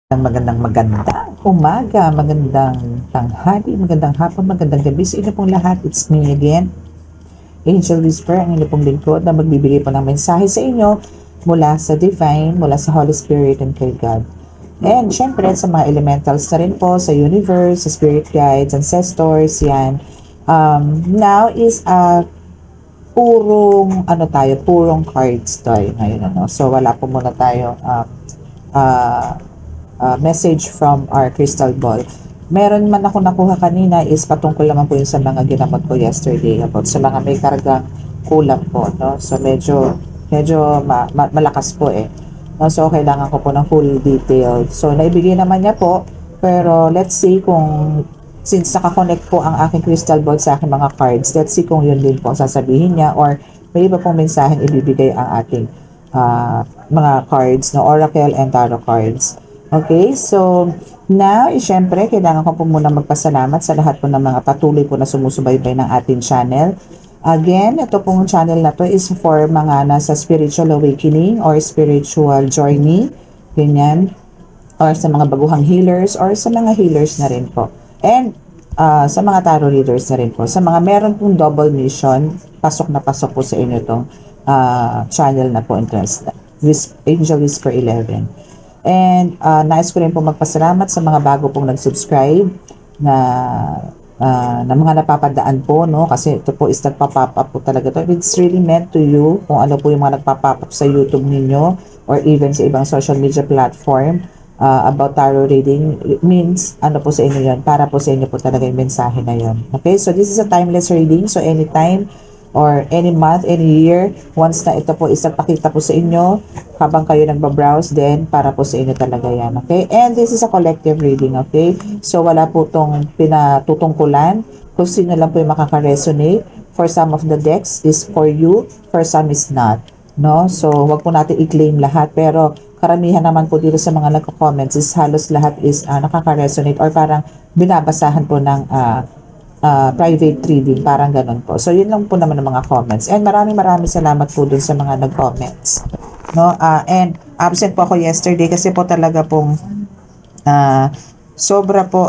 Magandang umaga, magandang tanghali, magandang hapon, magandang gabi sa inyo pong lahat. It's me again, Angel Whisper, ang inyo pong lingkod na magbibigay po ng mensahe sa inyo mula sa Divine, mula sa Holy Spirit and kay God. And syempre sa mga elementals na rin po, sa universe, sa spirit guides, ancestors, yan. Now is purong cards tayo ngayon. So wala po muna tayo message from our crystal ball. Meron man ako nakuha kanina is patungkol naman po yun sa mga ginamot ko yesterday about sa mga may kargang kulang po, no? So medyo malakas po no? So kailangan ko po ng full detail. So naibigay naman niya po, pero let's see kung since nakakonect po ang aking crystal ball sa aking mga cards, let's see kung yun din po sasabihin niya or may iba pong mensaheng ibibigay ang ating mga cards, no? Oracle and tarot cards. Okay, so now, syempre, kailangan ko po muna magpasalamat sa lahat po ng mga patuloy po na sumusubaybay ng ating channel. Again, ito pong channel na to is for mga nasa spiritual awakening or spiritual journey, ganyan, or sa mga baguhang healers or sa mga healers na rin po. And sa mga tarot readers na rin po. Sa mga meron pong double mission, pasok na pasok po sa inyo itong channel na po, Angel Whisper 11. And nais ko rin po magpasalamat sa mga bago pong nag-subscribe na mga napapadaan po, no? Kasi ito po is nagpa-pop up po talaga to. It's really meant to you kung ano po yung mga nagpa-pop up sa YouTube ninyo or even sa ibang social media platform about tarot reading. It means ano po sa inyo yun, para po sa inyo po talaga yung mensahe na yun. Okay, so this is a timeless reading, so anytime or any month, any year, once na ito po isagpakita po sa inyo habang kayo nagbabrowse, then para po sa inyo talaga yan, okay? And this is a collective reading, okay? So wala po itong pinatutungkulan kung sino lang po yung makaka-resonate. For some of the decks is for you, for some is not, no? So wag po natin i-claim lahat, pero karamihan naman po dito sa mga nagko-comments is halos lahat is nakaka-resonate or parang binabasahan po ng private reading, parang ganun po. So, yun lang po naman ang mga comments. And maraming salamat po dun sa mga nag-comments. No? And absent po ako yesterday kasi po talaga pong sobra po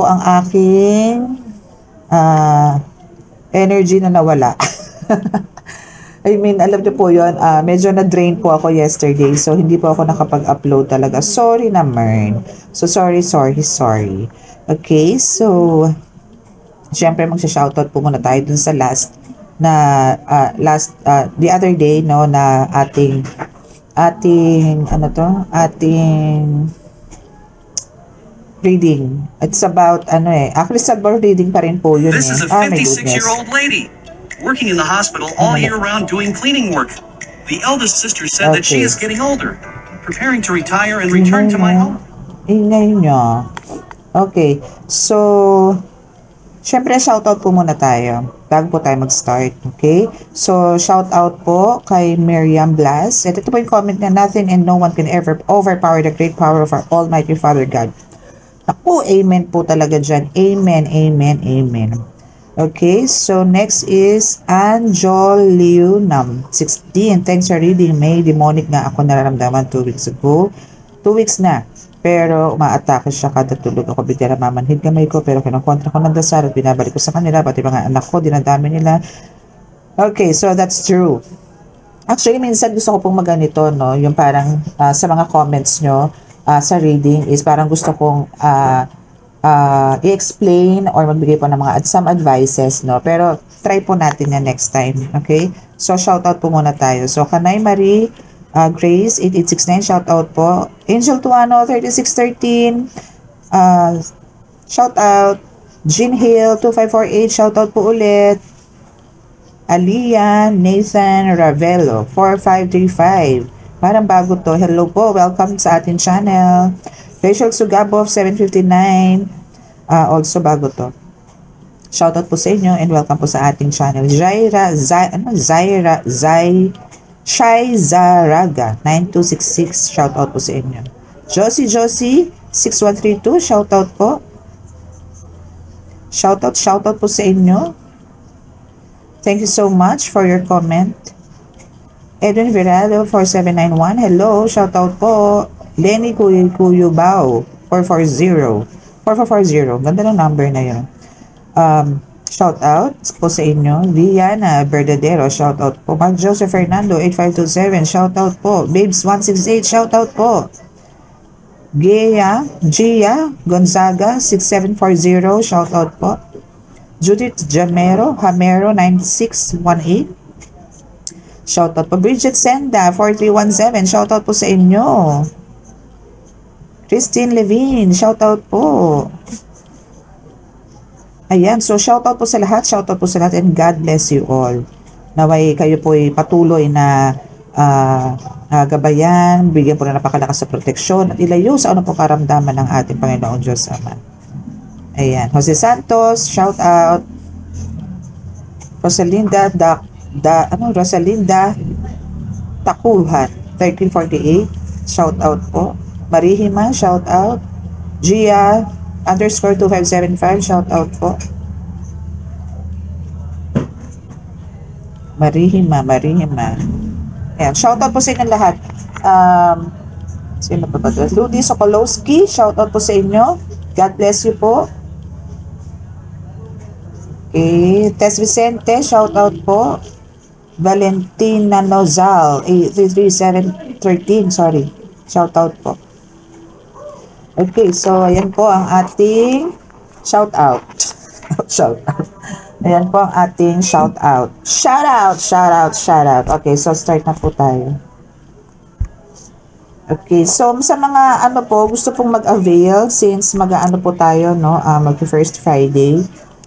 ang aking energy na nawala. I mean, alam niyo po yun, medyo na-drain po ako yesterday, so hindi po ako nakapag-upload talaga. Sorry naman. So, sorry. Okay, so, syempre magsha-shoutout po muna tayo dun sa the other day, no, na ating reading. It's about, crystal ball reading pa rin po yun. This is a 56-year-old lady working in the hospital all year round doing cleaning work. The eldest sister said that she is getting older, preparing to retire and return to my home. Ingay nyo. Okay, so syempre shoutout po muna tayo bago po tayo mag-start, okay? So shoutout po kay Miriam Blas. Ito po yung comment na, nothing and no one can ever overpower the great power of our Almighty Father God. Ako, amen po talaga dyan. Amen. Okay, so next is Anjoliunam 16. Thanks for reading. May demonic nga ako nararamdaman 2 weeks ago. 2 weeks na. Pero umaatake siya kada tulog ako. Bigla na mamanhid kamay ko. Pero kinukontra ko ng dasal at binabalik ko sa kanila. Pati mga anak ko, dinadami nila. Okay, so that's true. Actually, minsan gusto ko pong maganito, no? Yung parang sa mga comments nyo sa reading is parang gusto kong i-explain or magbigay po ng mga some advices, no? Pero try po natin yan next time, okay? So shoutout po muna tayo. So Kanay Marie Grace 8869, shoutout po. Angel Tuano 3613, shoutout. Jean Hill 2548, shoutout po ulit. Aliyah Nathan Ravelo 4535, parang bago to. Hello po, welcome sa ating channel. Rachel Sugabov 759, also bago to. Shoutout po sa inyo and welcome po sa ating channel. Shai Zaraga 9266, shoutout po sa inyo. Josie 6132, shoutout po. Shoutout po sa inyo. Thank you so much for your comment. Edwin Virado, 4791. Hello, shoutout po. Lenny Cuyubao, 440. 4440. Ganda ng number na yun. Shoutout po sa inyo. Viana Verdadero, shoutout po. Mark Joseph Fernando, 8527. Shoutout po. Babes168, shoutout po. Gia Gonzaga, 6740. Shoutout po. Judith Hamero, 9618. Shoutout po. Bridget Senda, 4317. Shoutout po sa inyo. Christine Levine, shoutout po. Ayan, so shoutout po sa lahat. Shoutout po sa lahat and God bless you all. Naway kayo po ay patuloy na gabayan, bigyan po na napakalakas sa proteksyon at ilayo sa ano po karamdaman ng ating Panginoong Diyos Ama. Ayan, Jose Santos, shoutout. Rosalinda Rosalinda Takuhan, 1348, shout out po. Marihima, shout out. Gia _2575, shout out po. Marihima. Ayan, shout out po sa inyo lahat. Sino pa ba? Ludi Sokolowski, shout out po sa inyo. God bless you po. Okay, Tess Vicente, shout out po. Valentina Nozal, 83713, sorry. Shout out po. Okay, so ayan po ang ating shout out. Shout out. Ayan po ang ating shout out. Shout out. Okay, so start na po tayo. Okay, so sa mga ano po, gusto pong mag-avail since mag-ano po tayo, no, mag-First Friday.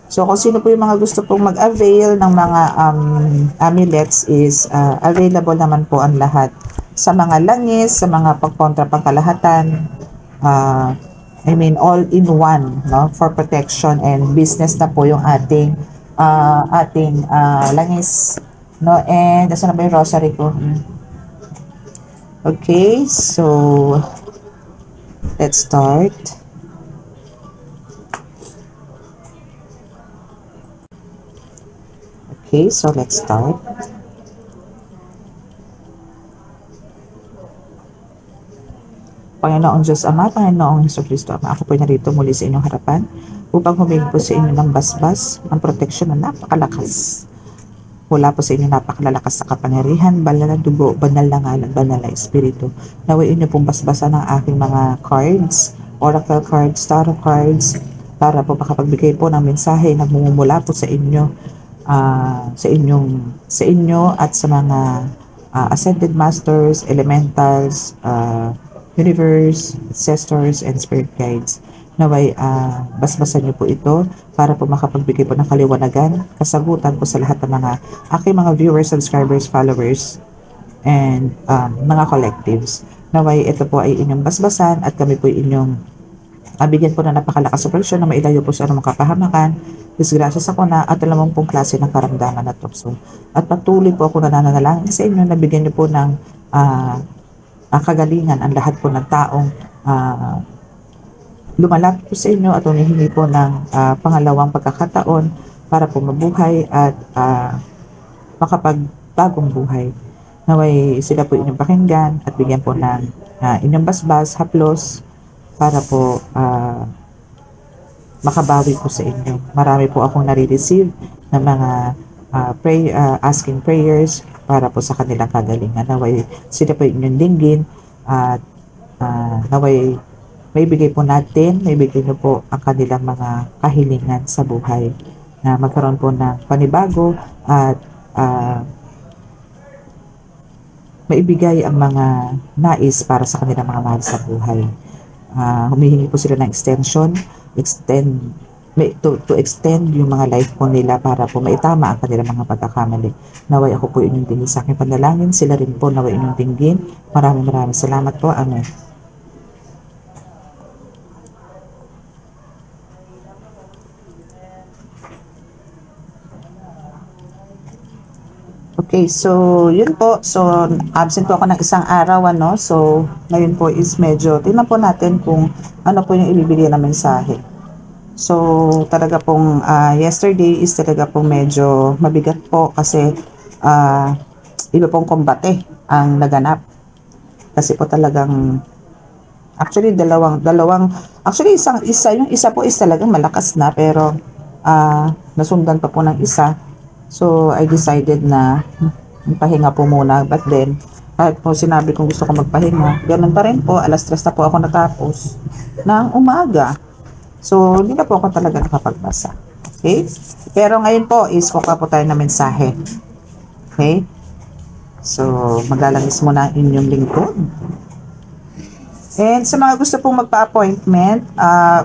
So, kung sino po yung mga gusto pong mag-avail ng mga amulets is available naman po ang lahat. Sa mga langis, sa mga pagkontra pangkalahatan, I mean, all in one, no, for protection and business na po yung ating langis, no, and nasa na ba yung rosary ko? Okay, so, let's start. Okay, so let's start. Panginoong Diyos Ama, Panginoong Jesucristo Ama, ako po narito muli sa inyong harapan upang humingi po sa inyo ng basbas, ng proteksyon na napakalakas. Wala po sa inyo napakalalakas sa kapangyarihan, banal na dugo, banal na ngalan, banal na espiritu. Naway inyo pong basbasan ng aking mga cards, oracle cards, tarot cards, para po makapagbigay po ng mensahe na mumula po sa inyo, sa inyo at sa mga ascended masters, elementals, universe, ancestors, and spirit guides. Naway basbasan niyo po ito para po makapagbigay po ng kaliwanagan, kasagutan po sa lahat ng mga aking mga viewers, subscribers, followers, and mga collectives. Naway ito po ay inyong basbasan at kami po ay inyong bigyan po na napakalakas sa proteksyon na mailayo po sa anumang kapahamakan, disgrasya sa kuna at alamang pong klase ng karamdaman at tukso. At patuloy po ako nananalangin sa inyo na bigyan niyo po ng kagalingan ang lahat po ng taong lumalapit po sa inyo at humihingi po ng pangalawang pagkakataon para po mabuhay at makapagbagong buhay. Naway sila po inyong pakinggan at bigyan po ng inyong basbas, haplos, para po makabawi po sa inyo. Marami po akong nare-receive ng mga asking prayers para po sa kanilang kagalingan. Naway sila po inyong dinggin at naway may bigay po natin, may bigay nyo po ang kanilang mga kahilingan sa buhay na magkaroon po ng panibago at maibigay ang mga nais para sa kanilang mga mahal sa buhay. Humihingi po sila ng extension, to extend yung mga life po nila para po maitama ang kanilang mga pagkakamali. Naway ako po inyong dinggin sa aking panalangin, sila rin po naway inyong dinggin. Maraming salamat po. Amen. Okay, so yun po. So absent po ako ng isang araw, ano. So ngayon po is medyo tingnan po natin kung ano po yung ibibigay na mensahe. So talaga pong yesterday is talaga pong medyo mabigat po kasi iba pong kombate ang naganap. Kasi po talagang, actually, yung isa po is talagang malakas na, pero nasundan pa po ng isa. So, I decided na pahinga po muna. But then, kahit po sinabi kong gusto ko magpahinga, ganun pa rin po, alas 3 na po ako natapos ng umaga. So, hindi na po ako talaga nakapagbasa. Okay? Pero ngayon po, is kukuha po tayo ng mensahe. Okay? So, maglalangis muna ang inyong lingkod. And sa mga gusto pong magpa-appointment,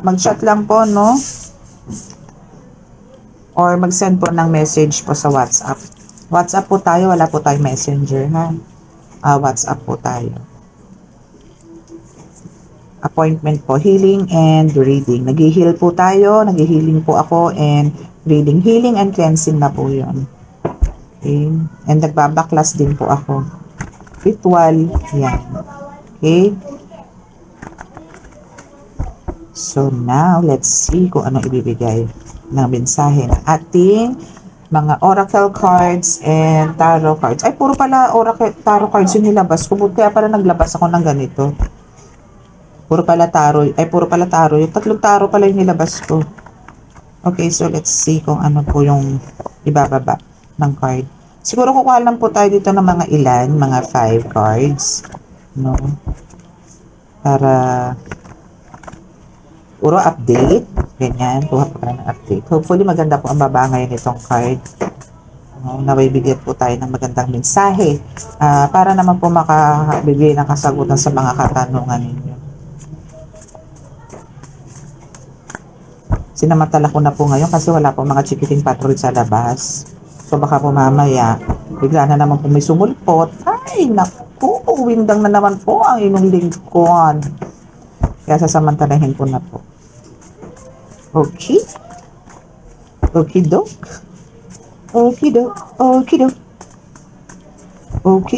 mag-chat lang po, no? Or mag-send po ng message po sa WhatsApp. WhatsApp po tayo, wala po tayong messenger, ha? WhatsApp po tayo. Appointment po, healing and reading. Nag-heal po tayo, nag-healing po ako, and reading. Healing and cleansing na po yun. Okay? And nagbabaklas din po ako. Ritual, yan. Okay? So now, let's see kung ano ibibigay ng mensahe ng ating mga oracle cards and tarot cards. Ay, puro pala oracle, tarot cards yung nilabas ko. Kaya pala naglabas ako ng ganito. Puro pala tarot. Yung 3 tarot pala yung nilabas ko. Okay, so let's see kung ano po yung ibababa ng card. Siguro kukuha lang po tayo dito ng mga ilan, mga 5 cards. No? Para puro update. Ganyan, kuha po tayo ng update. Hopefully, maganda po ang baba ngayon itong card. Nabibigyan po tayo ng magandang mensahe para naman po makabigay ng kasagutan sa mga katanungan ninyo. Sinamantala ko na po ngayon kasi wala po mga chikiting patrol sa labas. So, baka po mamaya, bigla na naman po may sumulpot. Ay, naku, windang na naman po ang inyong lingkod. Kaya sasamantalahin ko na po. Okay. Okidok. Okidok. Okidok.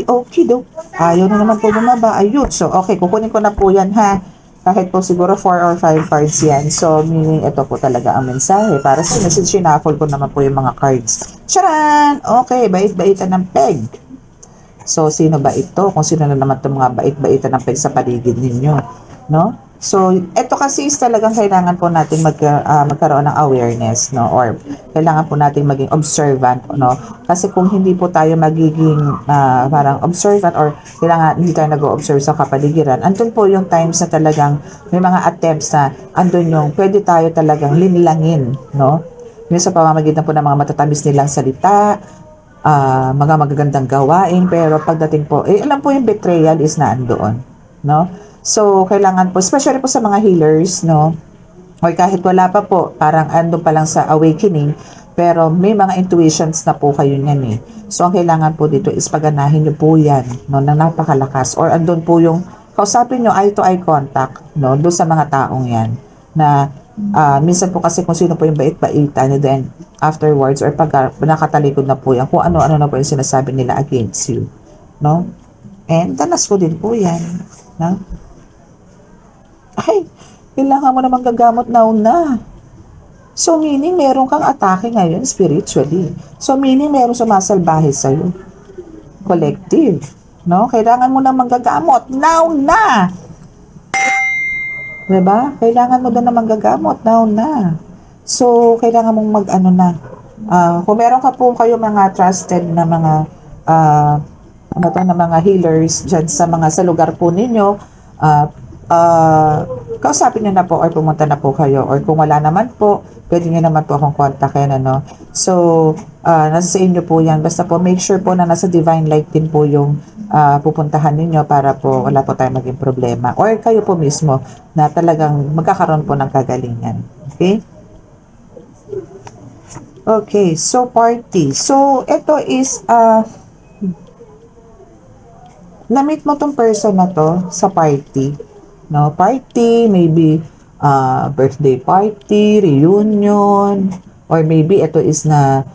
Okidok. Ayaw na naman po bumaba. Ayun. So, okay. Kukunin ko na po yan, ha. Kahit po siguro 4 or 5 cards yan. So, meaning ito po talaga ang mensahe. Para sa sinasinaffle ko naman po yung mga cards. Charan! Okay. Bait-baitan ng peg. So, sino ba ito? Kung sino na naman itong mga bait-baitan ng peg sa paligid ninyo. No? So, ito kasi is talagang kailangan po natin magkaroon ng awareness, no? Or kailangan po natin maging observant, no? Kasi kung hindi po tayo magiging parang observant or kailangan hindi tayo nag-o-observe sa kapaligiran, andun po yung times na talagang may mga attempts na andun yung pwede tayo talagang linlangin, no? Yung sa pamamagitan po ng mga matatamis nilang salita, mga magagandang gawain, pero pagdating po, alam po yung betrayal is na andoon, no? So, kailangan po, especially po sa mga healers, no? Or kahit wala pa po, parang andun pa lang sa awakening, pero may mga intuitions na po kayo niyan eh. So, ang kailangan po dito is paganahin nyo po yan, no? Na napakalakas. Or andun po yung, kausapin nyo eye-to-eye contact, no? Doon sa mga taong yan. Na, minsan po kasi kung sino po yung bait-baitan, and then afterwards, or pag nakatalikod na po yan, kung ano-ano na po yung sinasabi nila against you, no? And danas ko din po yan, no? Ay, kailangan mo namang gagamot na. So, meaning, meron kang atake ngayon spiritually. So, meaning, meron sumasalbahe sa'yo. Collective. No? Kailangan mo namang gagamot na. Diba? Kailangan mo namang gagamot na. So, kailangan mong kung meron ka po kayo mga trusted na mga na mga healers dyan sa lugar po ninyo, kausapin nyo na po or pumunta na po kayo, or kung wala naman po, pwede nyo naman po akong kontakin, ano. So, nasa sa inyo po yan. Basta po make sure po na nasa divine light din po yung pupuntahan ninyo para po wala po tayong maging problema, or kayo po mismo na talagang magkakaroon po ng kagalingan. Okay? Okay, so party. So, ito is na-meet mo tong person na to sa party. No, party, maybe birthday party, reunion, or maybe ito is na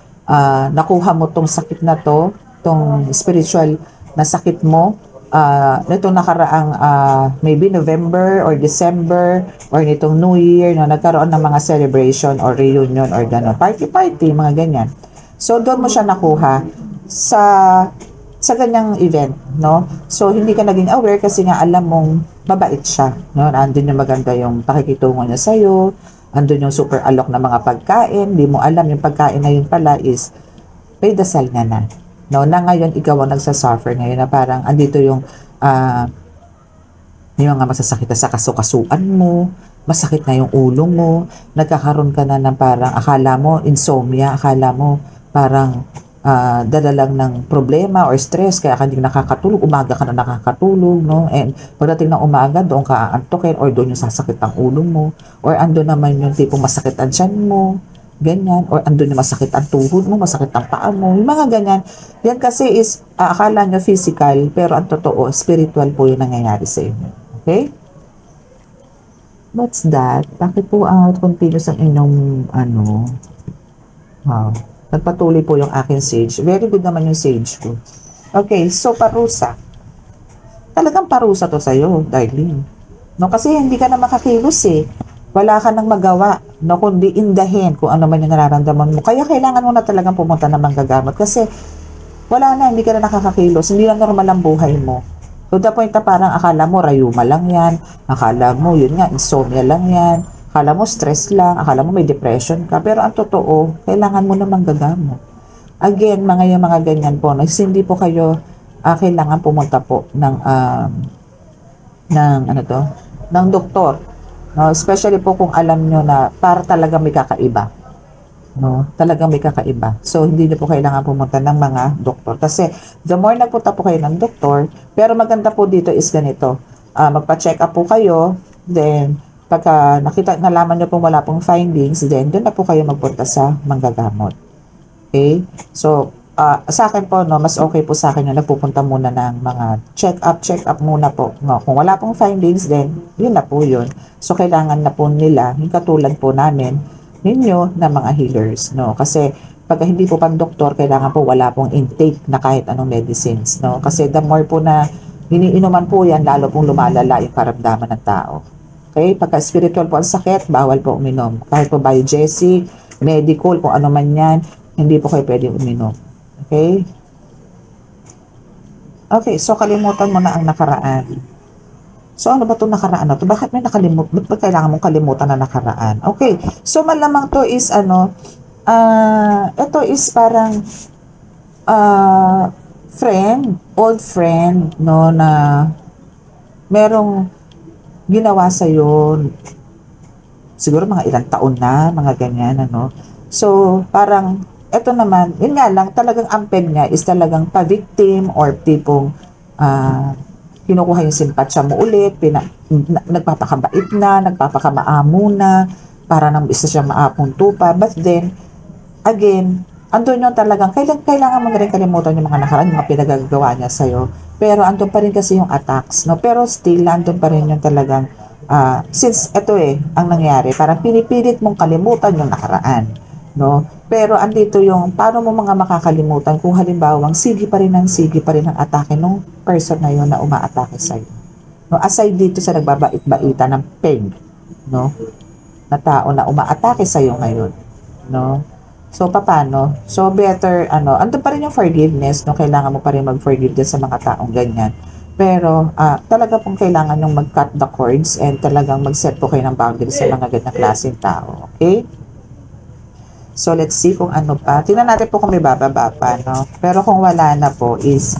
nakuha mo tong sakit na to, tong spiritual na sakit mo, nitong nakaraang maybe November or December or nitong New Year, no, nagkaroon ng mga celebration or reunion or gano'n, party, mga ganyan. So, doon mo siya nakuha sa sa ganyang event, no? So, hindi ka naging aware kasi nga alam mong mabait siya, no? Andun yung maganda yung pakikitungo niya sa'yo, andun yung super alok na mga pagkain, di mo alam yung pagkain na yun pala is may dasal niya na, no? Na ngayon ikaw ang nagsasuffer ngayon na parang andito yung mga masasakit na sa kasukasuan mo, masakit na yung ulo mo, nagkakaroon ka na ng parang akala mo insomnia, akala mo parang dala lang ng problema or stress kaya ka hindi nakakatulog, umaga ka na nakakatulog, no? And pagdating ng umaga, doon ka aantukin or doon yung sasakit ang ulo mo or ando naman yung tipong masakit ang tiyan mo, ganyan, or ando yung masakit ang tuhod mo, masakit ang paa mo, yung mga ganyan. Yan kasi is akala nyo physical pero ang totoo, spiritual po yung nangyayari sa inyo. Okay? What's that? Bakit po continuous ang inyong wow. Nagpatuloy po yung akin sage. Very good naman yung sage ko. Okay, so parusa. Talagang parusa to sa'yo, darling. No, kasi hindi ka na makakilos eh. Wala ka nang magawa. No, kundi indahin kung ano man yung nararamdaman mo. Kaya kailangan mo na talagang pumunta na manggagamot. Kasi wala na, hindi ka na nakakakilos. Hindi na normal ang buhay mo. To the point na parang akala mo rayuma lang yan. Akala mo, yun nga, insomnia lang yan. Akala mo stress lang, akala mo may depression ka, pero ang totoo, kailangan mo namang gagamot. Again, mga ganyan po, hindi po kayo kailangan pumunta po ng doktor. No? Especially po kung alam nyo na para talaga may kakaiba. No? Talagang may kakaiba. So, hindi nyo po kailangan pumunta ng mga doktor. Kasi, the more nagpunta po kayo ng doktor, pero maganda po dito is ganito. Magpa-check up po kayo, then, pagka nalaman nyo pong wala pong findings, then doon na po kayo magpunta sa manggagamot. Okay? So, sa akin po, no, mas okay po sa akin yung nagpupunta muna ng mga check up muna po. No? Kung wala pong findings, then yun na po yun. So, kailangan na po nila, yung katulad po namin, ninyo na mga healers. No? Kasi, pagka hindi po pang doktor, kailangan po wala pong intake na kahit anong medicines. No? Kasi the more po na iniinuman po yan, lalo pong lumalala yung karamdaman ng tao. Okay? Pagka spiritual po ang sakit, bawal po uminom. Kahit po biogesic, medical, kung ano man yan, hindi po kayo pwede uminom. Okay? Okay, so kalimutan mo na ang nakaraan. So ano ba itong nakaraan na ito? Bakit may nakalimutan? Ba't kailangan mong kalimutan na nakaraan? Okay, so malamang to is ito is parang old friend, no, na merong ginawa sa'yo, siguro mga ilang taon na, mga ganyan, ano. So, parang, eto naman, yun nga lang, talagang ampeg niya is talagang pa-victim or tipong kinukuha yung simpatsya mo ulit, nagpapakabait na, nagpapakamaamo na, para nang isa siya maapong tupa. But then, again, andun yung talagang, kailangan mo na rin kalimutan yung mga nakaraan, yung mga pinagagawa niya sa'yo. Pero andun pa rin kasi yung attacks, no? Pero still, andun pa rin yung talagang, since ito ang nangyari, parang pinipilit mong kalimutan yung nakaraan, no? Pero andito yung, paano mo mga makakalimutan kung halimbawang sige pa rin ang atake ng person na yun na umaatake sa'yo. No? Aside dito sa nagbabait-baita ng pain, no? Na tao na umaatake sa'yo ngayon, no? So, paano? So, better, andun pa rin yung forgiveness, no? Kailangan mo pa rin mag-forgive din sa mga taong ganyan. Pero, talaga pong kailangan yung mag-cut the cords and talagang mag-set po kayo ng boundaries sa mga ganyang klaseng tao. Okay? So, let's see kung ano pa. Tingnan natin po kung may bababa pa, no? Pero kung wala na po is,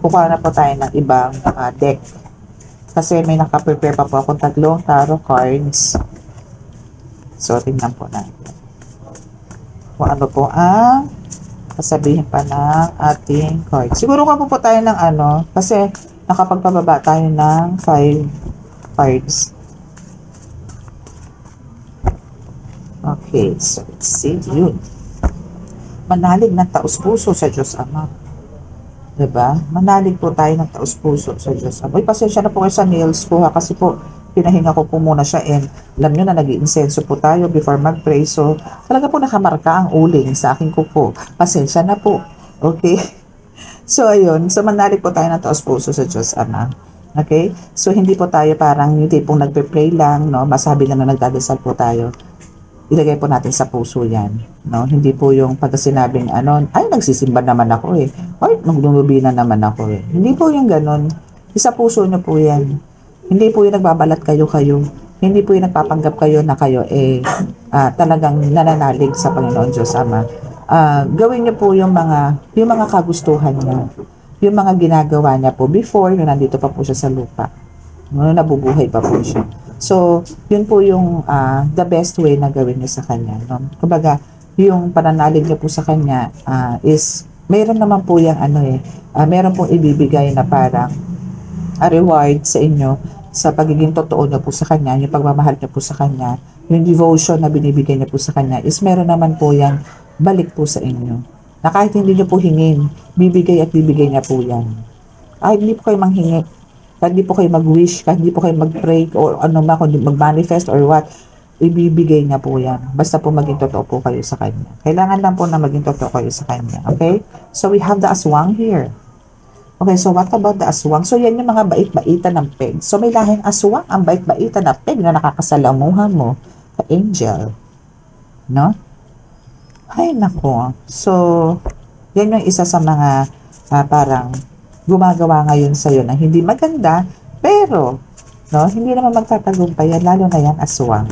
kukuha na po tayo ng ibang deck. Kasi may nakaprepare pa po akong 3 tarot cards. So, tingnan po natin kung ano po ang sasabihin pa ng ating card. Siguro ka po tayo ng kasi nakapagpababa tayo ng 5 cards. Okay, so let's see yun. Manalig ng taus-puso sa Diyos Ama. Diba? Manalig po tayo ng taus-puso sa Diyos Ama. Uy, pasensya na po kayo sa nails ko kasi po pinahinga ko po muna siya and alam nyo na nag-iinsenso po tayo before mag-pray. So, talaga po nakamarka ang uling sa aking kuko. Pasensya na po. Okay? So, ayun. So, manalig po tayo ng taos-puso sa Diyos Ama. Okay? So, hindi po tayo parang yung tipong nagpe-pray lang, no? Masabi lang na nagdadasal po tayo. ilagay po natin sa puso yan. No? Hindi po yung pag sinabing ano, ay nagsisimba naman ako eh. Ay nagdumubina naman ako eh. Hindi po yung ganon. Isa puso nyo po yan. Hindi po yung nagbabalat kayo-kayo. Hindi po yung nagpapanggap kayo na kayo talagang nananalig sa Panginoon Diyos Ama. Gawin niyo po yung mga kagustuhan niya. Yung mga ginagawa niya po before nung nandito pa po siya sa lupa. Nung nabubuhay pa po siya. So, yun po yung the best way na gawin niyo sa kanya. No? Kumbaga, yung pananalig niyo po sa kanya is, mayroon naman po yung meron pong ibibigay na parang reward sa inyo sa pagiging totoo niyo po sa kanya, yung pagmamahal niyo po sa kanya, yung devotion na binibigay niyo po sa kanya is meron naman po yung balik po sa inyo. Na kahit hindi niyo po hingin, bibigay at bibigay niya po yan. Kahit hindi po kayo manghingi, kahit hindi po kayo mag-wish, kahit hindi po kayo mag-pray or kundi mag-manifest or what, ibibigay niya po yan. Basta po maging totoo po kayo sa kanya. Kailangan lang po na maging totoo kayo sa kanya. Okay? So we have the aswang here. Okay, so what about the aswang? So yan yung mga bait-baitan ng peg. So may lahing aswang, ang bait-baitan na peg na nakakasalamuhan mo sa angel. No? Ay, nako. So, yan yung isa sa mga parang gumagawa ngayon sa'yo na hindi maganda, pero, no, hindi naman magtatagumpay yan, lalo na yan aswang.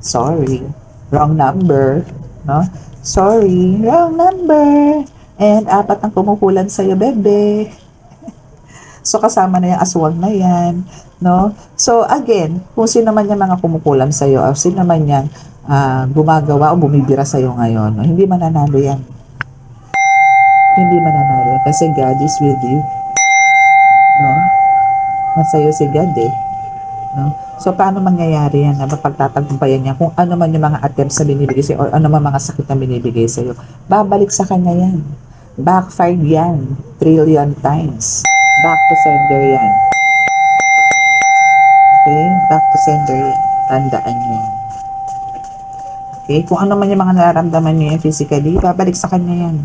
Sorry, wrong number, no? Sorry, wrong number. And 4 ang kumukulan sa'yo, bebe. So, kasama na yung aswang na yan, no? So, again, kung sino man yung mga kumukulam sa'yo, o sino man yung gumagawa o bumibira sa'yo ngayon, no? Hindi mananalo yan. Hindi mananalo kasi God is with you. No? Masa'yo si God eh. No? So, paano mangyayari yan na mapagtatagumpayan niya kung ano man yung mga attempts na binibigay sa'yo or ano man mga sakit na binibigay sa'yo? Babalik sa kanya yan. Backfired yan. Trillion times. Back to sender yan. Okay? Back to sender yan. Tandaan niyo yan. Okay? Kung ano man yung mga nararamdaman niyo yan physically, babalik sa kanya yan.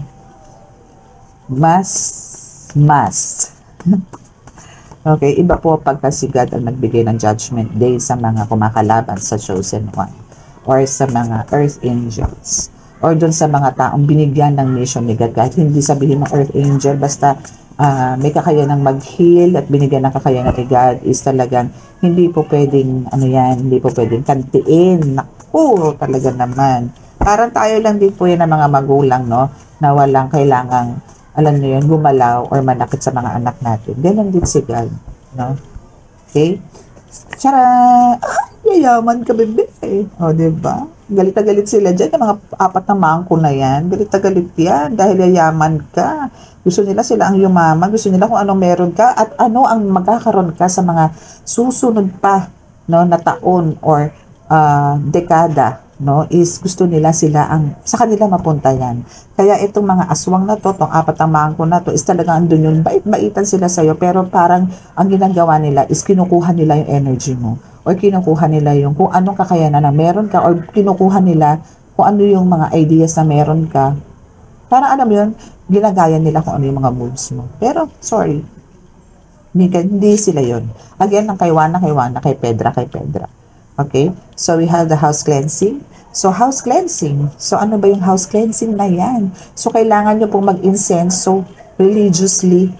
Mas. Okay, iba po pagka si God ang nagbigay ng judgment day sa mga kumakalaban sa chosen one or sa mga earth angels or dun sa mga taong binigyan ng mission ni God. Kahit hindi sabihin ng earth angel, basta may kakayanang mag-heal at binigyan ng kakayanan ni God is talagang hindi po pwedeng hindi po pwedeng kantiin. Naku, talaga naman. Parang tayo lang din po yan ng mga magulang, no, na walang kailangang alam niyo yun, gumalaw or manakit sa mga anak natin. Ganon din si God. No? Okay? Tara! Yayaman ka, bebe. O, diba? Galit na galit sila dyan. Yung mga 4 na mangko na yan. Galit na galit yan dahil yayaman ka. Gusto nila sila ang yumaman. Gusto nila kung anong meron ka at ano ang magkakaroon ka sa mga susunod pa, no, na taon or dekada. No, is gusto nila sila ang sa kanila mapunta yan. Kaya itong mga aswang na to, itong 4 na mangko na to, is talagang andun yun, bait-baitan sila sa'yo, pero parang ang ginagawa nila is kinukuha nila yung energy mo, or kinukuha nila yung kung anong kakayanan na meron ka, or kinukuha nila kung ano yung mga ideas na meron ka. Parang alam yun, ginagaya nila kung ano yung mga moves mo. Pero, sorry, hindi sila yun. Again, ang kay Juana, kay Pedra. Okay? So, we have the house cleansing. So, house cleansing. So, ano ba yung house cleansing na yan? So, kailangan nyo pong mag-incenso religiously.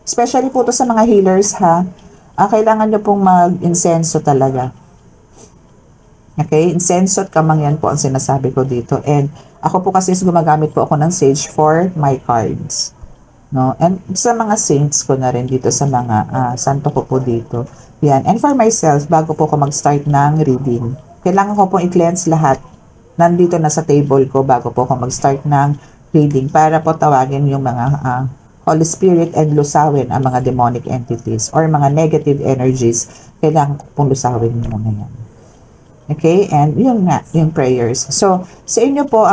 Especially po to sa mga healers, ha? Kailangan nyo pong mag-incenso talaga. Okay? Incenso at kamangyan po ang sinasabi ko dito. And, ako po kasi gumagamit po ako ng sage for my cards. No? And sa mga saints ko na rin dito, sa mga santo ko po dito. Yan. And for myself, bago po ako mag-start ng reading, kailangan ko pong i-cleanse lahat. Nandito na sa table ko bago po ako mag-start ng reading para po tawagin yung mga Holy Spirit and lusawin ang mga demonic entities or mga negative energies. Kailangan ko pong lusawin muna yan. Okay? And yun nga, yung prayers. So, sa inyo po,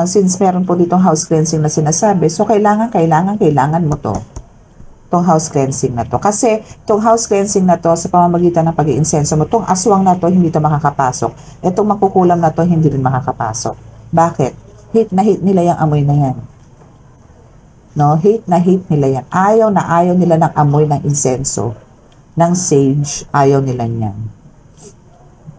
since meron po ditong house cleansing na sinasabi, so kailangan mo to. Itong house cleansing na to. Kasi, itong house cleansing na to, sa pamamagitan ng pag-iinsenso mo, itong aswang na to, hindi to makakapasok. Itong makukulam na to, hindi rin makakapasok. Bakit? Hate na hate nila yung amoy na yan. No? Hate na hate nila yan. Ayaw na ayaw nila ng amoy ng insenso. Ng sage, ayaw nila yan.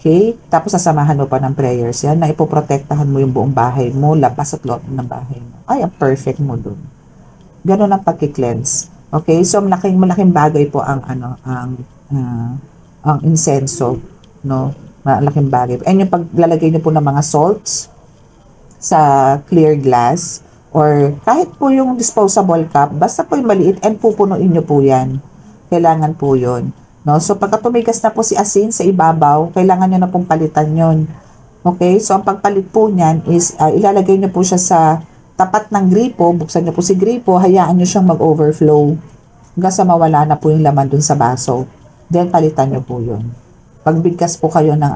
Okay? Tapos sasamahan mo pa ng prayers yan na ipoprotektahan mo yung buong bahay mo, labas at loob ng bahay mo. Ay, ang perfect mo dun. Ganun ang pagki-cleanse. Okay? So, malaking bagay po ang ang insenso, no? Malaking bagay. And yung paglalagay niyo po ng mga salts sa clear glass or kahit po yung disposable cup, basta po yung maliit and pupunuin niyo po yan. Kailangan po yun. No? So, pagka tumigas na po si asin sa ibabaw, kailangan nyo na pong palitan yun. Okay? So, ang pagpalit po niyan is, ilalagay nyo po siya sa tapat ng gripo, buksan nyo po si gripo, hayaan nyo siyang mag-overflow hanggang sa mawala na po yung laman dun sa baso. Then, palitan nyo po yun. Pagbigkas po kayo ng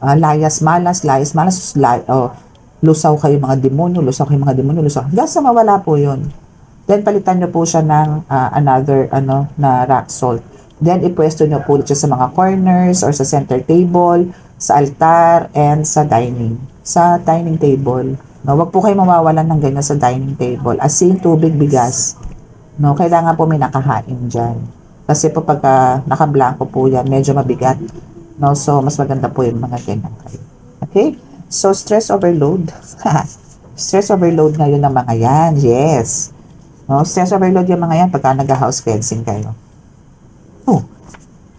layas-malas, lusaw kayo mga demonyo, hanggang sa mawala po yun. Then, palitan nyo po siya ng another na rock salt. Then, ipwesto nyo po siya sa mga corners or sa center table, sa altar, and sa dining. Sa dining table. No, wag po kayo mawawalan ng ganyan sa dining table. Asin, tubig, bigas. No, kailangan po may nakahain dyan. Kasi po pagka nakablanko po yan, medyo mabigat. No, so, mas maganda po yung mga ganyan kayo. Okay? So, stress overload. Stress overload ngayon ng mga yan. Yes. No, stress overload yung mga yan pagka nag-house cleansing kayo. Oh,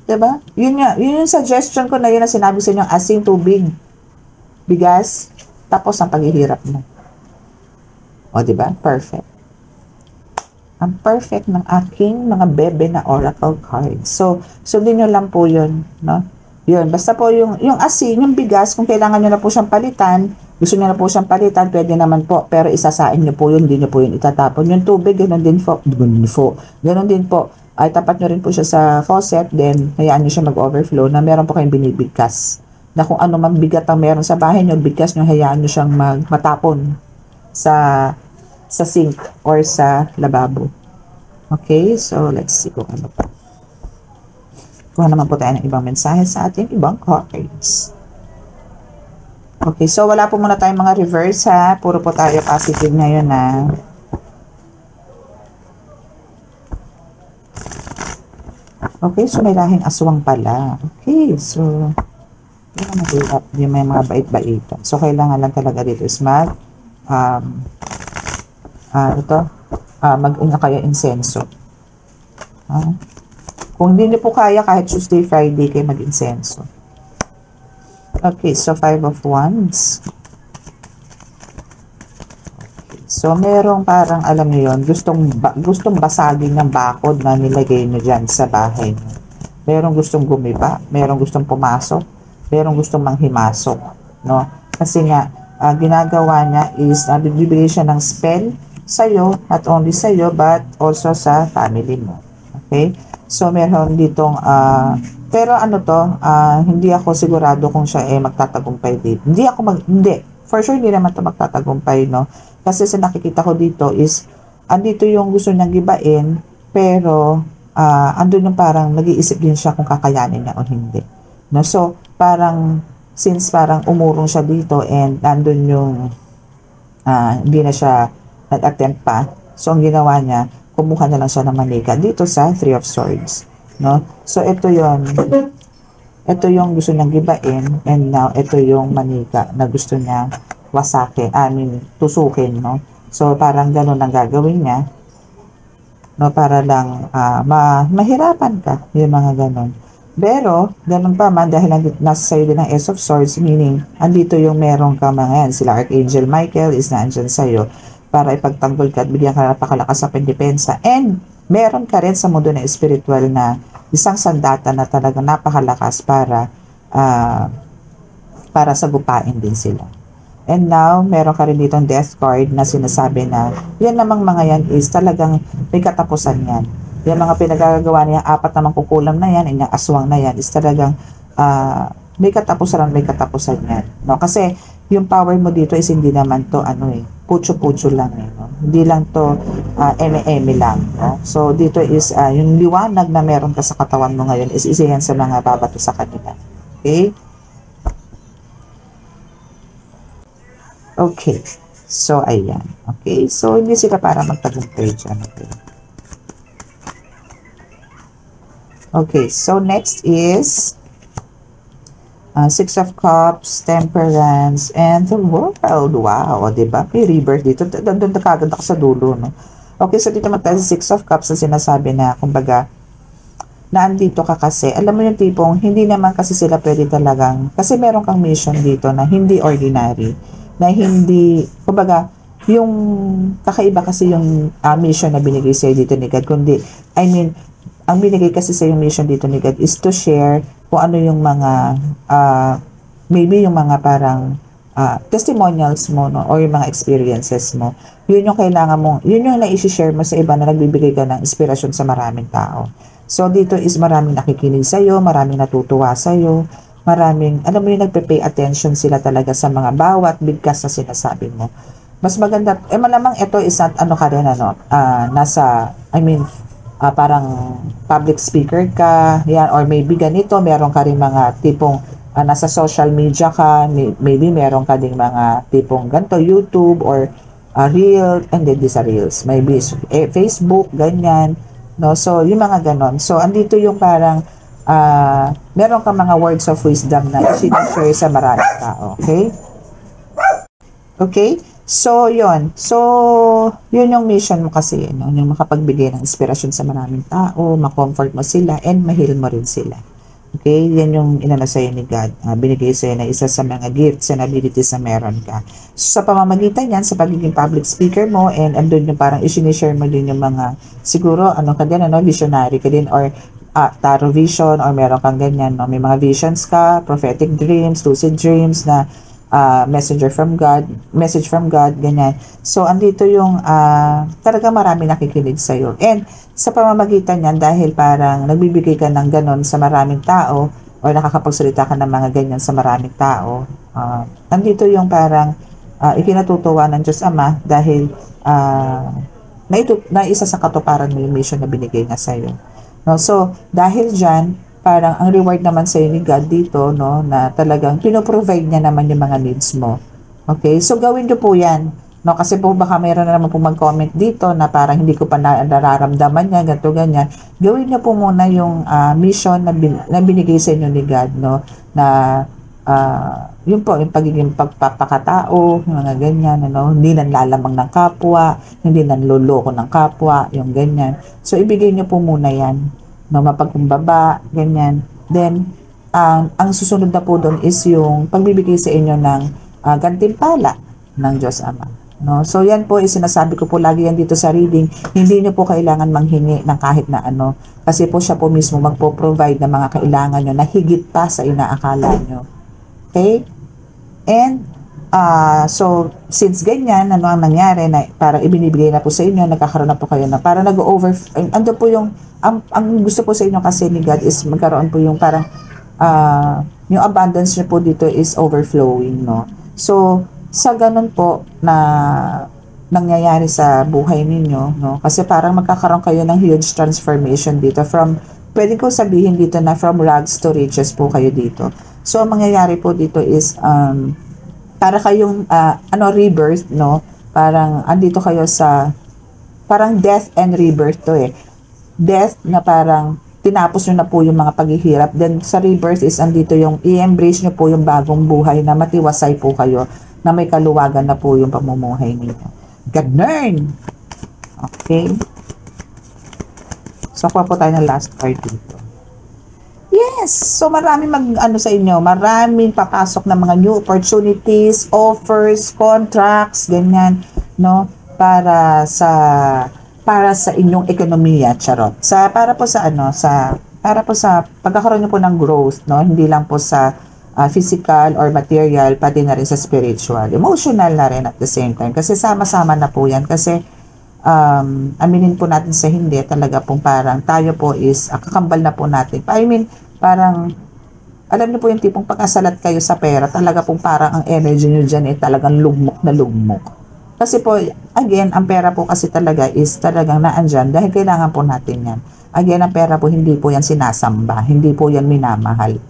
diba? Yun yung suggestion ko na yun na sinabi sa inyo, asin, tubig, bigas, tapos ang paghihirap mo. O, diba? Perfect. Ang perfect ng aking mga bebe na oracle cards. So, sundin nyo lang po yun, no? Yun, basta po yung asin, yung bigas, kung kailangan nyo na po siyang palitan, gusto nyo na po siyang palitan, pwede naman po, pero isasain nyo po yun, hindi nyo po yun itatapon. Yung tubig, ganun din po. Ganun din po. Ay tapat nyo rin po siya sa faucet, then hayaan nyo siya mag-overflow na meron po kayong binibigkas. Na kung ano man bigat ang meron sa bahay nyo, bigkas nyo, hayaan nyo siyang matapon sa sink or sa lababo. Okay, so let's see kung ano pa. Kuha naman po tayo ng ibang mensahe sa ating ibang cards. Okay, so wala po muna tayong mga reverse ha. Puro po tayo positive ngayon na. Okay, so may lahing aswang pala. Okay, so yung may mga bait-baitan. So, kailangan lang talaga dito is mag-una kayo insenso. Kung hindi niyo po kaya, kahit Tuesday, Friday, kayo mag-insenso. Okay, so 5 of Wands. Okay, so merong parang, alam niyo yun, gustong basagin ng bakod na nilagay niyo dyan sa bahay niyo. Merong gustong gumiba, merong gustong pumasok, merong gustong manghimasok, no? Kasi nga, ginagawa niya is, bibigay siya ng spell sa'yo, not only sa'yo, but also sa family mo. Okay? So, meron ditong, pero ano to, hindi ako sigurado kung siya magtatagumpay dito. Hindi. For sure, hindi naman to magtatagumpay, no? Kasi sa nakikita ko dito is, andito yung gusto niyang gibain, pero, andun yung parang nag-iisip din siya kung kakayanin niya o hindi. No? So, parang, since parang umurong siya dito and andun yung, hindi na siya nag-attempt pa. So, ang ginawa niya, kumuha na lang siya ng manika dito sa 3 of Swords. No? So, ito yon. Ito yung gusto niyang gibain and now, ito yung manika na gusto niya wasakin, tusukin, no? So, parang ganun ang gagawin niya. No? Para lang mahirapan ka, yung mga ganun. Pero, ganun pa man, dahil nasa sa'yo din ang Ace of Swords, meaning, andito yung merong ka mga yan. Sila Archangel Michael is naandyan sa'yo para ipagtanggol ka at bigyan ka napakalakas sa pendepensa. And, meron ka rin sa mundo na spiritual na isang sandata na talagang napakalakas para sagupain din sila. And now, meron ka rin ditong death card na sinasabi na yan namang mga yan is talagang may katapusan yan. Yung mga pinagagawa niya, 4 namang kukulam na yan, yung aswang na yan, is talagang may katapusan yan. No? Kasi, yung power mo dito is hindi naman to, pucho-pucho lang. No? Hindi lang to, eme-eme lang. No? So, dito is, yung liwanag na meron ka sa katawan mo ngayon is isa yan sa mga babato sa kanila. Okay? Okay. So, ayan. Okay? So, hindi sila para magtagumpay dyan. Okay? Okay, so next is Six of Cups, Temperance, and the World. Wow, di ba? May rebirth dito. Doon na kagad ako sa dulo, no? Okay, so dito naman tayo sa Six of Cups na sinasabi na, kumbaga, na andito ka kasi, alam mo yung tipong, hindi naman kasi sila pwede talagang, kasi meron kang mission dito na hindi ordinary, na hindi, kumbaga, yung kakaiba kasi yung mission na binigay sa'yo dito ni God, kundi, I mean, ang binigay kasi sa yung mission dito ni God is to share kung ano yung mga, maybe yung mga parang, testimonials mo, no, or yung mga experiences mo. Yun yung kailangan mo, yun yung na-share mo sa iba na nagbibigay ka ng inspirasyon sa maraming tao. So, dito is maraming nakikinig sa'yo, maraming natutuwa sa'yo, maraming, alam mo yung nagpe-pay attention sila talaga sa mga bawat bigkas na sinasabi mo. Mas maganda, malamang ito is not, ano ka rin, nasa, I mean, parang public speaker ka, yan, or maybe ganito, meron ka rin mga tipong, nasa social media ka, maybe meron ka ding mga tipong ganito, YouTube, or Reel, and then sa Reels, maybe Facebook, ganyan, no? So, yung mga ganon. So, andito yung parang, meron ka mga words of wisdom na i-share sa maraming tao. Okay? Okay? So, yun. So, yun yung mission mo kasi, no? Yung makapagbigay ng inspirasyon sa maraming tao, ma-comfort mo sila, and ma-heal mo rin sila. Okay? Yan yung inano sa'yo ni God. Binigay sa'yo na isa sa mga gifts and abilities na meron ka. So, sa pamamagitan yan, sa pagiging public speaker mo, and andun yung parang i-share mo din yung mga, siguro, ano ka din, visionary ka din, or tarot vision, or meron kang ganyan, no? May mga visions ka, prophetic dreams, lucid dreams, na message from God, ganyan. So, andito yung talaga marami nakikinig sa'yo. And sa pamamagitan yan, dahil parang nagbibigay ka ng ganon sa maraming tao, o nakakapagsalita ka ng mga ganyan sa maraming tao, andito yung parang ikinatutuwa ng Diyos Ama dahil na isa sa katuparan mo yung mission na binigay nga sa'yo. No? So, dahil dyan, parang ang reward naman sa'yo ni God dito, no, na talagang pinoprovide niya naman yung mga needs mo. Okay? So, gawin nyo po yan. No, kasi po baka mayroon na naman po mag-comment dito na parang hindi ko pa nararamdaman niya, ganito, ganyan. Gawin nyo po muna yung mission na binigay sa inyo ni God, no, na yun po, yung pagiging pagpapakatao, mga ganyan, ano, hindi nanlalamang ng kapwa, hindi nanloloko ng kapwa, yung ganyan. So, ibigay nyo po muna yan. No, mapagkumbaba, ganyan. Then, ang susunod na po doon is yung pagbibigay sa inyo ng gantimpala ng Diyos Ama. No? So, yan po, sinasabi ko po lagi yan dito sa reading, hindi nyo po kailangan manghingi ng kahit na ano. Kasi po siya po mismo magpo-provide ng mga kailangan nyo na higit pa sa inaakala nyo. Okay? And, so, since ganyan, ano ang nangyari, na parang ibinibigay na po sa inyo, nagkakaroon na po kayo na parang nag-over, ando po yung, ang gusto po sa inyo kasi ni God is magkaroon po yung parang, yung abundance niyo po dito is overflowing, no? So, sa ganun po na nangyayari sa buhay ninyo, no? Kasi parang magkakaroon kayo ng huge transformation dito from, pwede ko sabihin dito na from rags to riches po kayo dito. So, ang mangyayari po dito is, para kayong, rebirth, no? Parang, andito kayo sa, parang death and rebirth to death na parang, tinapos nyo na po yung mga paghihirap. Then, sa rebirth is, andito yung, i-embrace nyo po yung bagong buhay na matiwasay po kayo, na may kaluwagan na po yung pamumuhay ninyo. Ganun! Okay? So, kuha po tayo ng last card dito. Yes! So, maraming sa inyo, maraming papasok na mga new opportunities, offers, contracts, ganyan, no? Para sa inyong ekonomiya, charot. Para po sa pagkakaroon niyo po ng growth, no? Hindi lang po sa physical or material, pati na rin sa spiritual. Emotional na rin at the same time. Kasi sama-sama na po yan. Kasi, aminin po natin sa hindi, talaga pong parang tayo po is, kakambal na po natin. I mean, parang, alam niyo po yung tipong pagkasalat kayo sa pera, talaga pong parang ang energy niyo dyan talagang lugmok na lugmok. Kasi po, again, ang pera po kasi talaga is talagang naandyan dahil kailangan po natin yan. Again, ang pera po hindi po yan sinasamba, hindi po yan minamahal.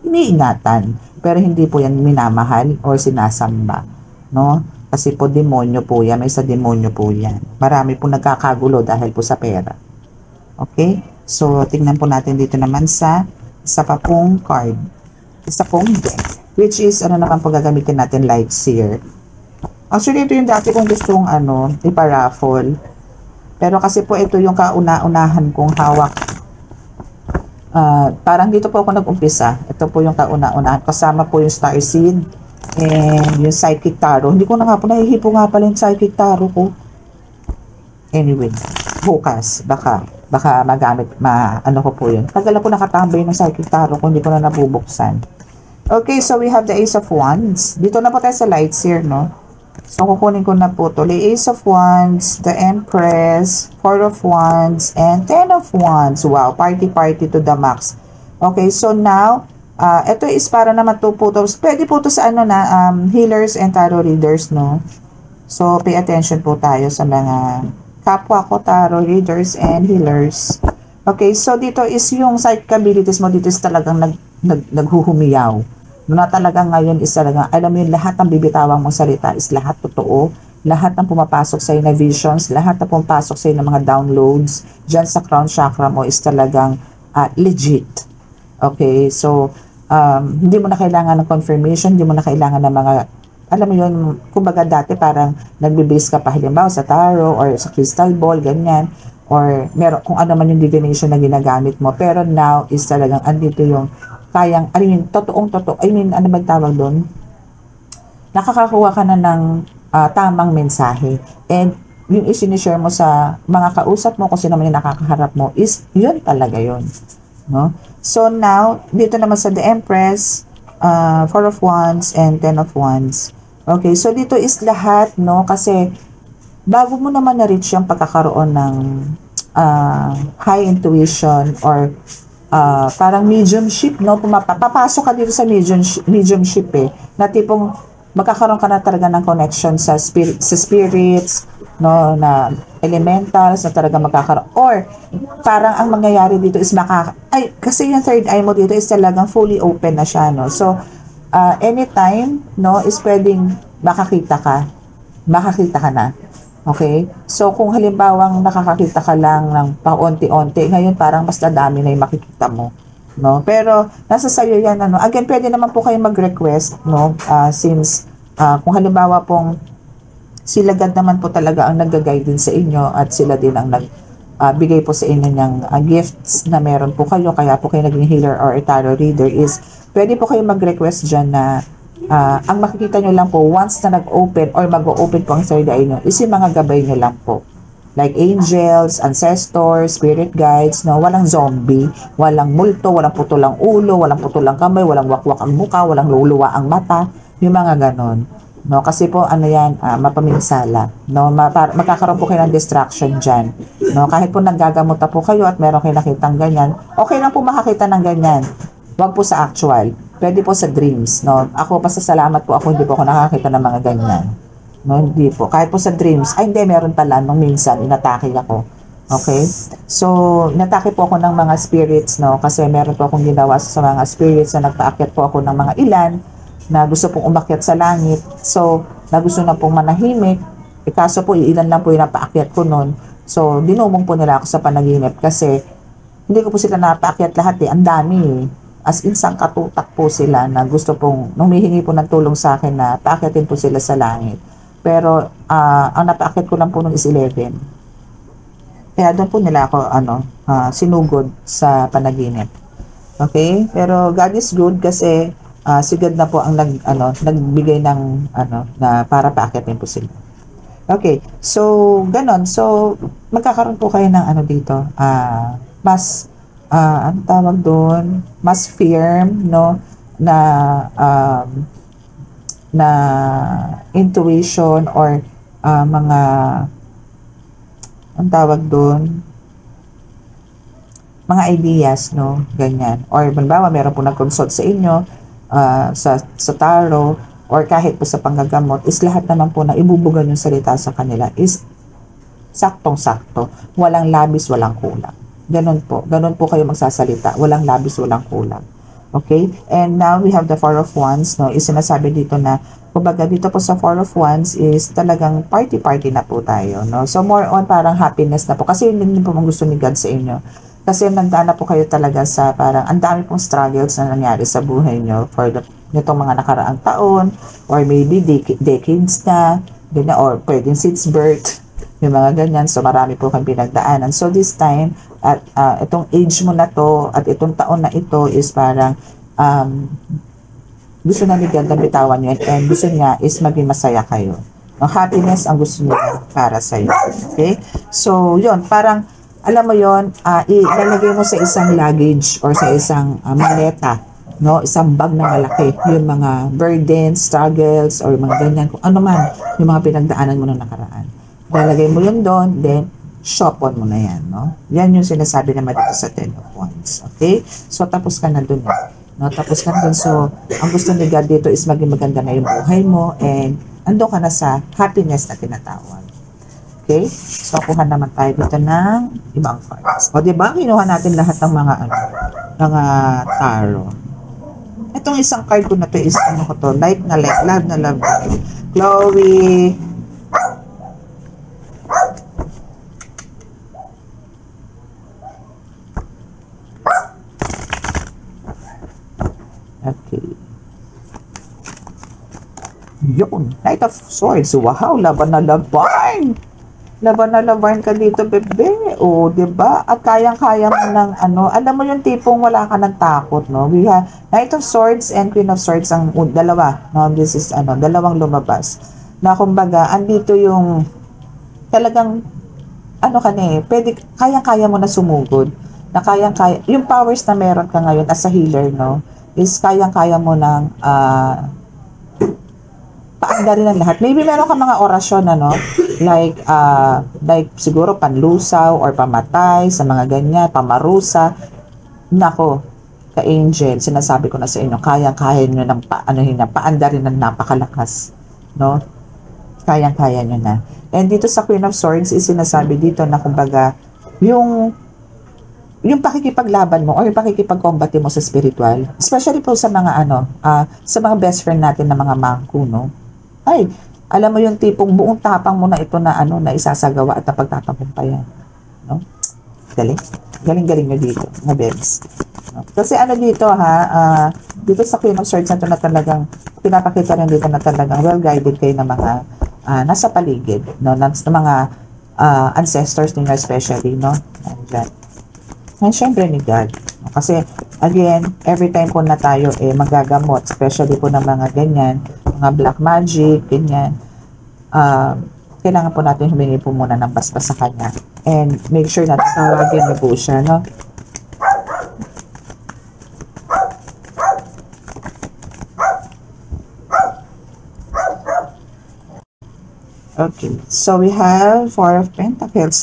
Iniingatan, pero hindi po yan minamahal or sinasamba. No? Kasi po demonyo po yan, may sa demonyo po yan. Marami po nagkakagulo dahil po sa pera. Okay? So, tingnan po natin dito naman sa pa pong card. Isa pong deck, which is, ano naman po gagamitin natin, Light Seer. Actually, ito yung dati kong gustong, iparaffle. Pero kasi po, ito yung kauna-unahan kong hawak. Parang dito po ako nag-umpisa. Ito po yung kauna-unahan. Kasama po yung Starseed and yung Psychic Tarot. Hindi ko na nga po, nahihipo nga pala yung Psychic Tarot ko. Anyway, bukas, baka magamit, ano ko po yun. Tagal ko nakatambay ng Psychic Tarot ko, hindi ko na nabubuksan. Okay, so we have the Ace of Wands. Dito na po tayo sa Light Seer, no? So, kukunin ko na po ito. The Ace of Wands, the Empress, Four of Wands, and Ten of Wands. Wow, party to the max. Okay, so now, ito is para naman to po to. Pwede po to sa healers and tarot readers, no? So, pay attention po tayo sa mga kapwa ko, tarot readers and healers. Okay, so dito is yung psychic abilities mo, dito is talagang naghuhumiyaw. Na talaga ngayon is talaga, alam mo yun, lahat ng bibitawang mong salita is lahat totoo. Lahat ng pumapasok sa'yo na visions, lahat ng pumapasok sa'yo na mga downloads, dyan sa crown chakra mo is talagang legit. Okay, so, hindi mo na kailangan ng confirmation, hindi mo na kailangan ng mga, alam mo yun, kumbaga dati parang nagbe-base ka pa halimbawa sa tarot or sa crystal ball, ganyan, or meron, kung ano man yung divination na ginagamit mo. Pero now is talagang andito yung kayang, totoong-totoo, ano ba tawag doon? Nakakakuha ka na ng tamang mensahe. And yung isinishare mo sa mga kausap mo, kung sino man yung nakakaharap mo, is yun talaga yun. No? So now, dito naman sa The Empress, Four of Wands, and Ten of Wands. Okay, so dito is lahat, no? Kasi, bago mo naman na-reach yung pagkakaroon ng high intuition or parang mediumship, no? Papasok ka dito sa mediumship na tipong magkakaroon ka na talaga ng connection sa spirits, no, na elementals na talaga magkakaroon, or parang ang mangyayari dito is kasi yung third eye mo dito is talagang fully open na siya, no? So anytime, no, is pwedeng makakita ka na. Okay? So, kung halimbawang nakakakita ka lang ng paunti-unti, ngayon parang mas dadami na yung makikita mo. No? Pero, nasa sayo yan. Again, pwede naman po kayo mag-request, no? Since, kung halimbawa pong sila God naman po talaga ang nag-guide din sa inyo at sila din ang bigay po sa inyo ng gifts na meron po kayo, kaya po kayo naging healer or tarot reader is, pwede po kayo mag-request dyan na ang makikita nyo lang po once na nag-open or mag-open po ang third eye nyo is yung mga gabay nyo lang po. Like angels, ancestors, spirit guides, no? Walang zombie, walang multo, walang putulang ulo, walang putulang kamay, walang wakwak ang muka, walang luluwa ang mata, yung mga ganon. No? Kasi po yan, mapaminsala. No? Magkakaroon po kayo ng distraction dyan. No? Kahit po naggagamota po kayo at meron kayo nakitang ganyan, okay lang po makakita ng ganyan. Wag po sa actual. Pwede po sa dreams, no? Ako, pasasalamat po ako, hindi po ako nakakita ng mga ganyan. No, hindi po. Kahit po sa dreams, hindi, meron pala nung minsan, inatake ako. Okay? So, inatake po ako ng mga spirits, no? Kasi meron po akong ginawa sa mga spirits na nagpaakyat po ako ng mga ilan na gusto pong umakyat sa langit. So, na gusto na pong manahimik. Kaso po, ilan lang po yung napaakyat ko noon. So, dinumong po nila ako sa panaginip kasi hindi ko po sila napaakyat lahat Ang dami As in, sangkatutak po sila na gusto pong, humihingi po ng tulong sa akin na paakyatin po sila sa langit. Pero, ang napaakyat ko lang po nung is 11. Kaya doon po nila ako, sinugod sa panaginip. Okay? Pero God is good kasi si God na po ang nagbigay ng, na para paakyatin po sila. Okay. So, ganon. So, magkakaroon po kayo ng dito, mas, ang tawag doon, mas firm, no, na intuition or mga, ang tawag doon, mga ideas, no, ganyan. Or halimbawa, meron po nag-consult sa inyo sa tarot or kahit po sa panggagamot, is lahat naman po na ibubugan yung salita sa kanila is saktong-sakto. Walang labis, walang kulang. Ganun po kayo magsasalita. Walang labis, walang kulang. Okay? And now, we have the Four of Wands, no? Is sinasabi dito na, kumbaga dito po sa Four of Wands is talagang party na po tayo, no? So, more on parang happiness na po. Kasi yun din po ang gusto ni God sa inyo. Kasi nagdaan na po kayo talaga sa parang ang dami pong struggles na nangyari sa buhay nyo for nitong mga nakaraang taon or maybe decades na, ganyan, or pwedeng since birth, yung mga ganyan. So marami po kang pinagdaanan. So this time, at itong age mo na to at itong taon na ito is parang gusto na ni God na bitawan yun, and gusto niya is maging masaya kayo. No, happiness ang gusto niya para sa iyo. Okay? So, yun, parang alam mo yun, ilalagay mo sa isang luggage or sa isang maleta, no, isang bag na malaki, yung mga burdens, struggles, or mga ganyan, kung ano man, yung mga pinagdaanan mo na nakaraan. Ilalagay mo yun doon, then shopon mo na yan, no? Yan yung sinasabi naman dito sa 10 of Wands. Okay? So, tapos ka na doon. No, tapos ka na doon. So, ang gusto ni God dito is maging maganda na yung buhay mo, and ando ka na sa happiness na tinatawag. Okay? So, kuha naman tayo dito ng ibang cards. O, diba? Kinuha natin lahat ng mga, mga tarot. Itong isang card ko na to is, ano ko to? Light na light. Love na love. Chloe. Okay. Yun. Knight of Swords. Wow, laban na laban. Laban na laban ka dito, bebe. O, diba? At kayang-kaya mo ng ano. Alam mo yung tipong wala ka ng takot, no? We have Knight of Swords and Queen of Swords ang dalawa. No? This is, dalawang lumabas. Na kumbaga, andito yung talagang, ka na eh. Pwede, kayang-kaya mo na sumugod. Na kayang-kaya, yung powers na meron ka ngayon as a healer, no? Is kayang-kaya mo ng paandarin ng lahat. Maybe meron ka mga orasyon, like siguro panlusaw or pamatay sa mga ganyan, pamarusa. Nako, ka-angel, sinasabi ko na sa inyo, kayang-kaya nyo ng paandarin ng napakalakas. No? Kayang-kaya nyo na. And dito sa Queen of Swords, is sinasabi dito na kumbaga, yung pakikipaglaban mo or yung pakikipag-combate mo sa spiritual, especially po sa mga sa mga best friend natin na mga mangku, no? Ay, alam mo yung tipong buong tapang mo na ito na na isasagawa at napagtatagumpayan, no? Galing nyo dito, mga bebs. No? Kasi dito dito sa Queen of Swords na ito na talagang pinapakita rin dito na talagang well-guided kayo ng mga nasa paligid, no? Ng mga ancestors ninyo especially, no? Andyan. And syempre ni God. Kasi, again, every time po na tayo magagamot, especially po ng mga ganyan, mga black magic, ganyan, kailangan po natin humingi po muna ng basbas sa kanya. And make sure na tawagin na po siya, no? Okay. So, we have 4 of Pentacles.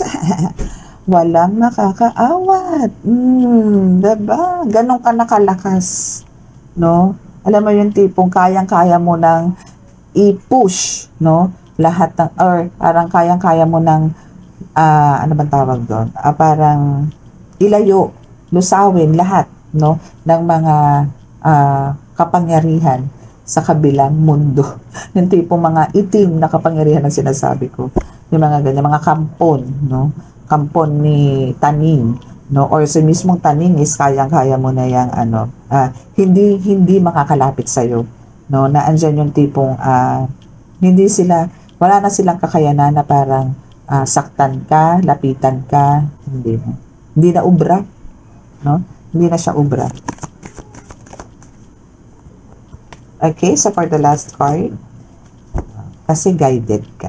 Walang makakaawat. Diba? Ganon ka nakalakas. No? Alam mo yung tipong kayang-kaya mo nang i-push, no? Lahat ng, or parang kayang-kaya mo nang, ano bang tawag doon? Parang ilayo, lusawin lahat, no? Ng mga kapangyarihan sa kabilang mundo. Yung tipong mga itim na kapangyarihan ang sinasabi ko. Yung mga ganyan, mga kampon, no? Kampon ni taning, no, or sa mismong taning is kayang-kaya mo na yang hindi makakalapit sa iyo, no, na andyan yung tipong wala na silang kakayanan na parang saktan ka, lapitan ka, hindi na ubra, no, hindi na siya ubra. Okay, so for the last card, kasi guided ka,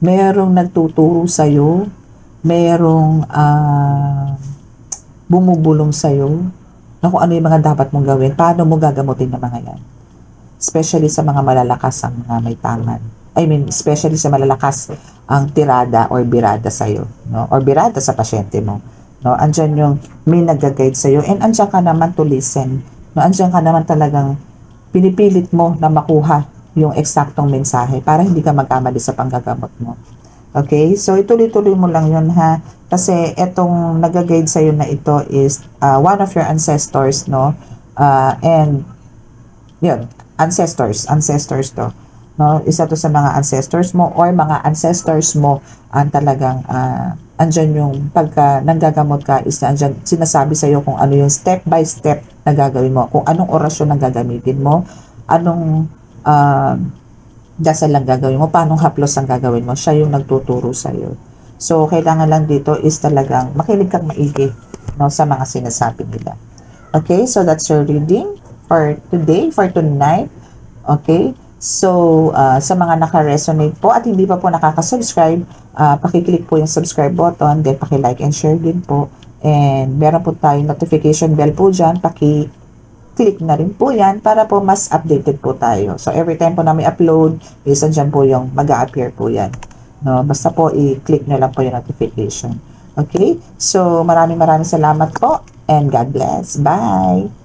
merong nagtuturo sa iyo, merong bumubulong sa'yo na kung ano yung mga dapat mong gawin, paano mo gagamutin ng mga yan. Especially sa mga malalakas ang mga may tangan. Especially sa malalakas ang tirada or birada sa'yo, no? Or birada sa pasyente mo. No? Andyan yung may nag-guide sa'yo, and andyan ka naman to listen. No? Andyan ka naman talagang pinipilit mo na makuha yung eksaktong mensahe para hindi ka magkamali sa panggagamot mo. Okay, so ituloy-tuloy mo lang yun, ha, kasi etong nag-guide sa'yo na ito is one of your ancestors, no, and yun, ancestors to, no, isa to sa mga ancestors mo or mga ancestors mo ang talagang andyan yung pagka nanggagamot ka is andyan sinasabi sa iyo kung ano yung step by step na gagawin mo, kung anong orasyon ang gagamitin mo, anong dasal lang gagawin mo, paano haplos ang gagawin mo, siya yung nagtuturo sa iyo. So kailangan lang dito is talagang makinig kang maigi, no, sa mga sinasabi nila. Okay, so that's your reading for today, for tonight. Okay, so sa mga naka-resonate po at hindi pa po nakaka-subscribe, pakiclick po yung subscribe button, then paki-like and share din po. And meron po tayong notification bell po dyan, paki-click na rin po yan para po mas updated po tayo. So every time po na may upload, isa dyan po yung mag-a-appear po yan. No, basta po i-click nyo lang po yung notification. Okay, so maraming salamat po and God bless. Bye!